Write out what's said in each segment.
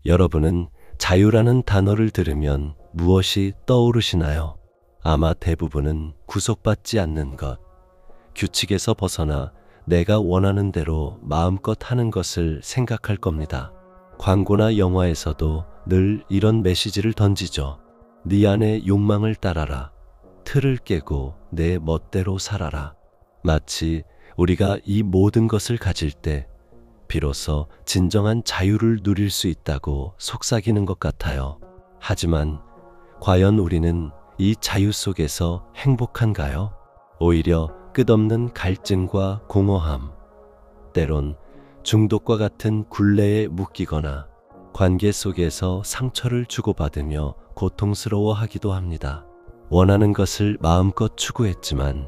여러분은 자유라는 단어를 들으면 무엇이 떠오르시나요? 아마 대부분은 구속받지 않는 것, 규칙에서 벗어나 내가 원하는 대로 마음껏 하는 것을 생각할 겁니다. 광고나 영화에서도 늘 이런 메시지를 던지죠. 네 안의 욕망을 따라라. 틀을 깨고 내 멋대로 살아라. 마치 우리가 이 모든 것을 가질 때 비로소 진정한 자유를 누릴 수 있다고 속삭이는 것 같아요. 하지만 과연 우리는 이 자유 속에서 행복한가요? 오히려 끝없는 갈증과 공허함, 때론 중독과 같은 굴레에 묶이거나 관계 속에서 상처를 주고받으며 고통스러워하기도 합니다. 원하는 것을 마음껏 추구했지만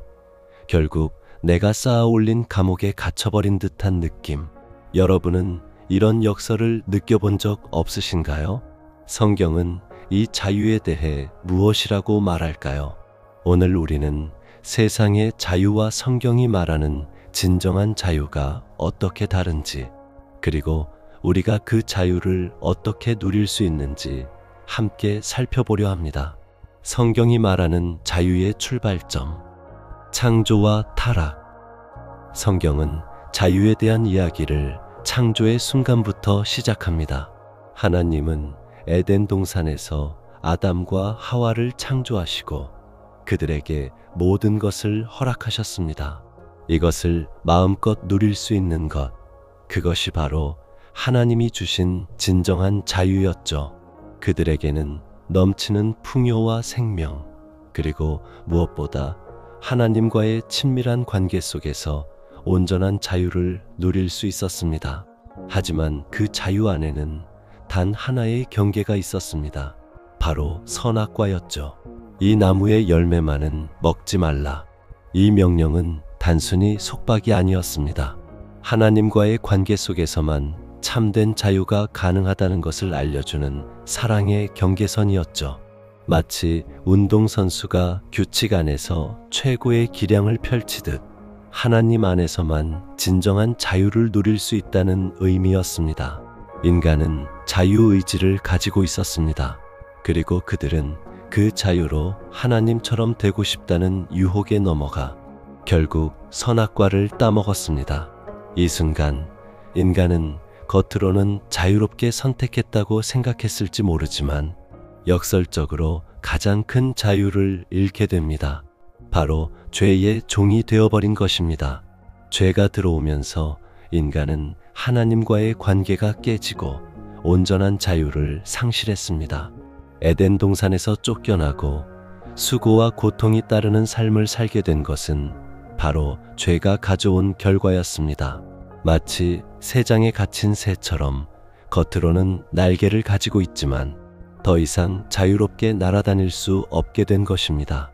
결국 내가 쌓아 올린 감옥에 갇혀버린 듯한 느낌. 여러분은 이런 역설을 느껴본 적 없으신가요? 성경은 이 자유에 대해 무엇이라고 말할까요? 오늘 우리는 세상의 자유와 성경이 말하는 진정한 자유가 어떻게 다른지, 그리고 우리가 그 자유를 어떻게 누릴 수 있는지 함께 살펴보려 합니다. 성경이 말하는 자유의 출발점, 창조와 타락. 성경은 자유에 대한 이야기를 창조의 순간부터 시작합니다. 하나님은 에덴 동산에서 아담과 하와를 창조하시고 그들에게 모든 것을 허락하셨습니다. 이것을 마음껏 누릴 수 있는 것, 그것이 바로 하나님이 주신 진정한 자유였죠. 그들에게는 넘치는 풍요와 생명, 그리고 무엇보다 하나님과의 친밀한 관계 속에서 온전한 자유를 누릴 수 있었습니다. 하지만 그 자유 안에는 단 하나의 경계가 있었습니다. 바로 선악과였죠. 이 나무의 열매만은 먹지 말라. 이 명령은 단순히 속박이 아니었습니다. 하나님과의 관계 속에서만 참된 자유가 가능하다는 것을 알려주는 사랑의 경계선이었죠. 마치 운동선수가 규칙 안에서 최고의 기량을 펼치듯 하나님 안에서만 진정한 자유를 누릴 수 있다는 의미였습니다. 인간은 자유의지를 가지고 있었습니다. 그리고 그들은 그 자유로 하나님처럼 되고 싶다는 유혹에 넘어가 결국 선악과를 따먹었습니다. 이 순간 인간은 겉으로는 자유롭게 선택했다고 생각했을지 모르지만 역설적으로 가장 큰 자유를 잃게 됩니다. 바로 죄의 종이 되어버린 것입니다. 죄가 들어오면서 인간은 하나님과의 관계가 깨지고 온전한 자유를 상실했습니다. 에덴 동산에서 쫓겨나고 수고와 고통이 따르는 삶을 살게 된 것은 바로 죄가 가져온 결과였습니다. 마치 새장에 갇힌 새처럼 겉으로는 날개를 가지고 있지만 더 이상 자유롭게 날아다닐 수 없게 된 것입니다.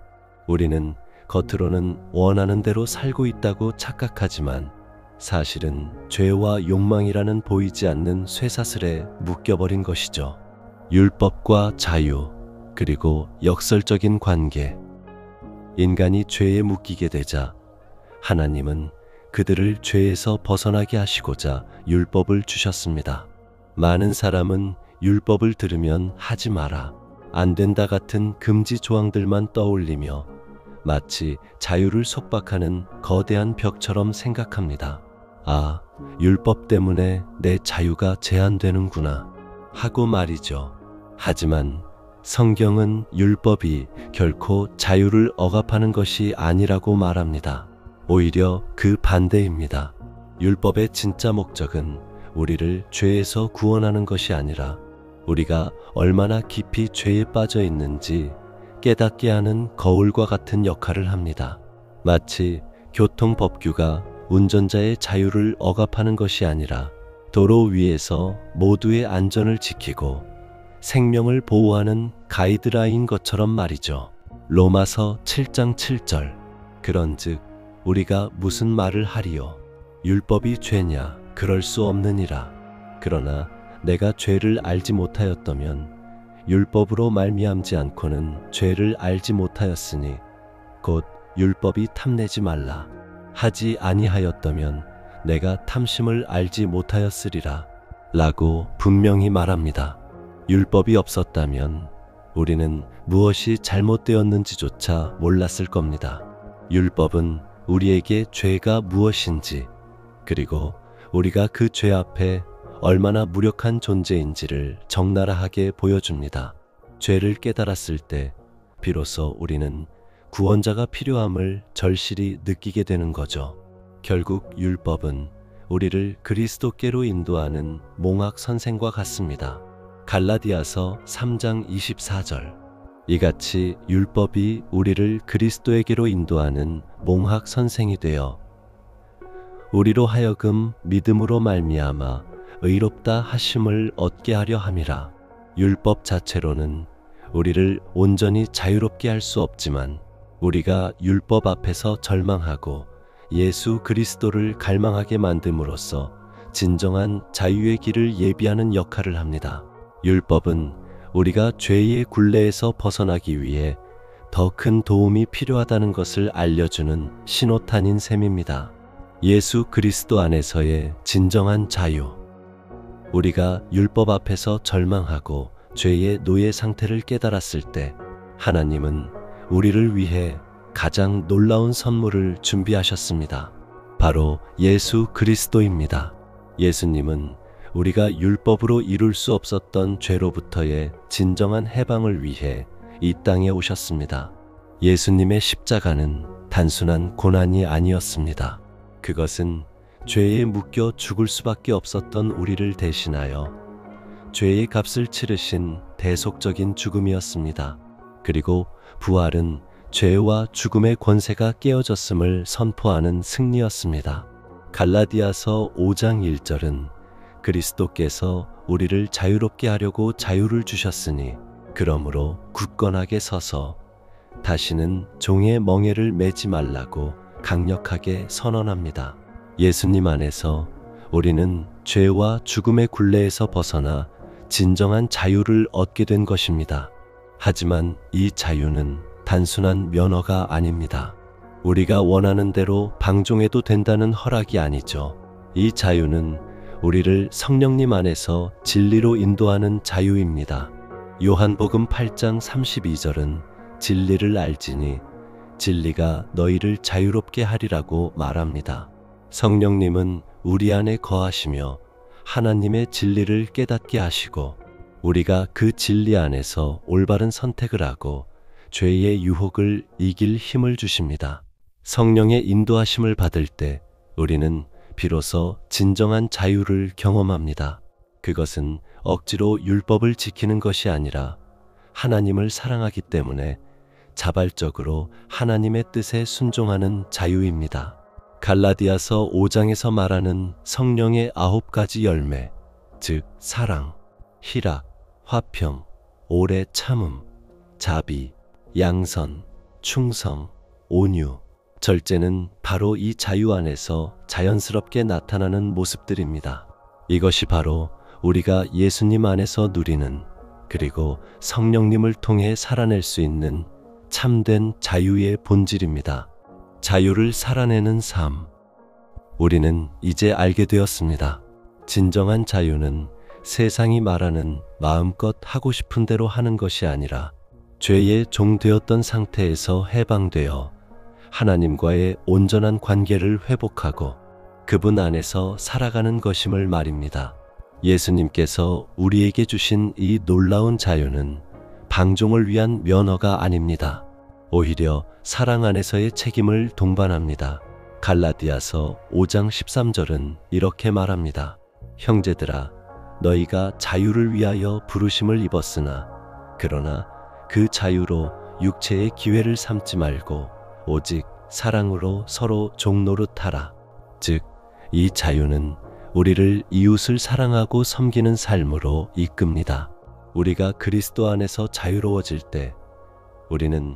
우리는 겉으로는 원하는 대로 살고 있다고 착각하지만 사실은 죄와 욕망이라는 보이지 않는 쇠사슬에 묶여버린 것이죠. 율법과 자유, 그리고 역설적인 관계. 인간이 죄에 묶이게 되자 하나님은 그들을 죄에서 벗어나게 하시고자 율법을 주셨습니다. 많은 사람은 율법을 들으면 하지 마라, 안 된다 같은 금지 조항들만 떠올리며 마치 자유를 속박하는 거대한 벽처럼 생각합니다. 아, 율법 때문에 내 자유가 제한되는구나 하고 말이죠. 하지만 성경은 율법이 결코 자유를 억압하는 것이 아니라고 말합니다. 오히려 그 반대입니다. 율법의 진짜 목적은 우리를 죄에서 구원하는 것이 아니라 우리가 얼마나 깊이 죄에 빠져 있는지 깨닫게 하는 거울과 같은 역할을 합니다. 마치 교통법규가 운전자의 자유를 억압하는 것이 아니라 도로 위에서 모두의 안전을 지키고 생명을 보호하는 가이드라인 것처럼 말이죠. 로마서 7장 7절. 그런즉 우리가 무슨 말을 하리요? 율법이 죄냐? 그럴 수 없느니라. 그러나 내가 죄를 알지 못하였다면 율법으로 말미암지 않고는 죄를 알지 못하였으니 곧 율법이 탐내지 말라 하지 아니하였다면 내가 탐심을 알지 못하였으리라. 라고 분명히 말합니다. 율법이 없었다면 우리는 무엇이 잘못되었는지조차 몰랐을 겁니다. 율법은 우리에게 죄가 무엇인지, 그리고 우리가 그 죄 앞에 얼마나 무력한 존재인지를 적나라하게 보여줍니다. 죄를 깨달았을 때 비로소 우리는 구원자가 필요함을 절실히 느끼게 되는 거죠. 결국 율법은 우리를 그리스도께로 인도하는 몽학 선생과 같습니다. 갈라디아서 3장 24절. 이같이 율법이 우리를 그리스도에게로 인도하는 몽학 선생이 되어 우리로 하여금 믿음으로 말미암아 의롭다 하심을 얻게 하려 함이라. 율법 자체로는 우리를 온전히 자유롭게 할 수 없지만 우리가 율법 앞에서 절망하고 예수 그리스도를 갈망하게 만듦으로써 진정한 자유의 길을 예비하는 역할을 합니다. 율법은 우리가 죄의 굴레에서 벗어나기 위해 더 큰 도움이 필요하다는 것을 알려주는 신호탄인 셈입니다. 예수 그리스도 안에서의 진정한 자유. 우리가 율법 앞에서 절망하고 죄의 노예 상태를 깨달았을 때 하나님은 우리를 위해 가장 놀라운 선물을 준비하셨습니다. 바로 예수 그리스도입니다. 예수님은 우리가 율법으로 이룰 수 없었던 죄로부터의 진정한 해방을 위해 이 땅에 오셨습니다. 예수님의 십자가는 단순한 고난이 아니었습니다. 그것은 죄에 묶여 죽을 수밖에 없었던 우리를 대신하여 죄의 값을 치르신 대속적인 죽음이었습니다. 그리고 부활은 죄와 죽음의 권세가 깨어졌음을 선포하는 승리였습니다. 갈라디아서 5장 1절은 그리스도께서 우리를 자유롭게 하려고 자유를 주셨으니 그러므로 굳건하게 서서 다시는 종의 멍에를 매지 말라고 강력하게 선언합니다. 예수님 안에서 우리는 죄와 죽음의 굴레에서 벗어나 진정한 자유를 얻게 된 것입니다. 하지만 이 자유는 단순한 면허가 아닙니다. 우리가 원하는 대로 방종해도 된다는 허락이 아니죠. 이 자유는 우리를 성령님 안에서 진리로 인도하는 자유입니다. 요한복음 8장 32절은 진리를 알지니 진리가 너희를 자유롭게 하리라고 말합니다. 성령님은 우리 안에 거하시며 하나님의 진리를 깨닫게 하시고 우리가 그 진리 안에서 올바른 선택을 하고 죄의 유혹을 이길 힘을 주십니다. 성령의 인도하심을 받을 때 우리는 비로소 진정한 자유를 경험합니다. 그것은 억지로 율법을 지키는 것이 아니라 하나님을 사랑하기 때문에 자발적으로 하나님의 뜻에 순종하는 자유입니다. 갈라디아서 5장에서 말하는 성령의 9가지 열매, 즉 사랑, 희락, 화평, 오래 참음, 자비, 양선, 충성, 온유, 절제는 바로 이 자유 안에서 자연스럽게 나타나는 모습들입니다. 이것이 바로 우리가 예수님 안에서 누리는, 그리고 성령님을 통해 살아낼 수 있는 참된 자유의 본질입니다. 자유를 살아내는 삶. 우리는 이제 알게 되었습니다. 진정한 자유는 세상이 말하는 마음껏 하고 싶은 대로 하는 것이 아니라 죄의 종되었던 상태에서 해방되어 하나님과의 온전한 관계를 회복하고 그분 안에서 살아가는 것임을 말입니다. 예수님께서 우리에게 주신 이 놀라운 자유는 방종을 위한 면허가 아닙니다. 오히려 사랑 안에서의 책임을 동반합니다. 갈라디아서 5장 13절은 이렇게 말합니다. 형제들아, 너희가 자유를 위하여 부르심을 입었으나 그러나 그 자유로 육체의 기회를 삼지 말고 오직 사랑으로 서로 종노릇하라. 즉, 이 자유는 우리를 이웃을 사랑하고 섬기는 삶으로 이끕니다. 우리가 그리스도 안에서 자유로워질 때 우리는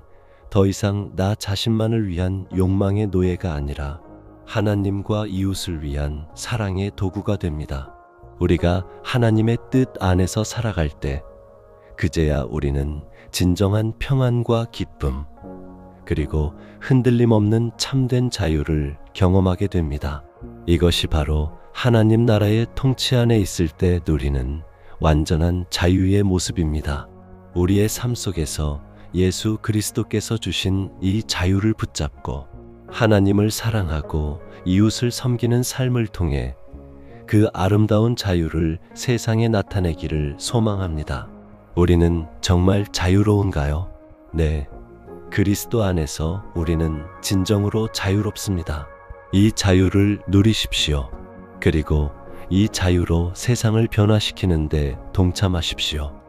더 이상 나 자신만을 위한 욕망의 노예가 아니라 하나님과 이웃을 위한 사랑의 도구가 됩니다. 우리가 하나님의 뜻 안에서 살아갈 때 그제야 우리는 진정한 평안과 기쁨, 그리고 흔들림 없는 참된 자유를 경험하게 됩니다. 이것이 바로 하나님 나라의 통치 안에 있을 때 누리는 완전한 자유의 모습입니다. 우리의 삶 속에서 예수 그리스도께서 주신 이 자유를 붙잡고 하나님을 사랑하고 이웃을 섬기는 삶을 통해 그 아름다운 자유를 세상에 나타내기를 소망합니다. 우리는 정말 자유로운가요? 네, 그리스도 안에서 우리는 진정으로 자유롭습니다. 이 자유를 누리십시오. 그리고 이 자유로 세상을 변화시키는데 동참하십시오.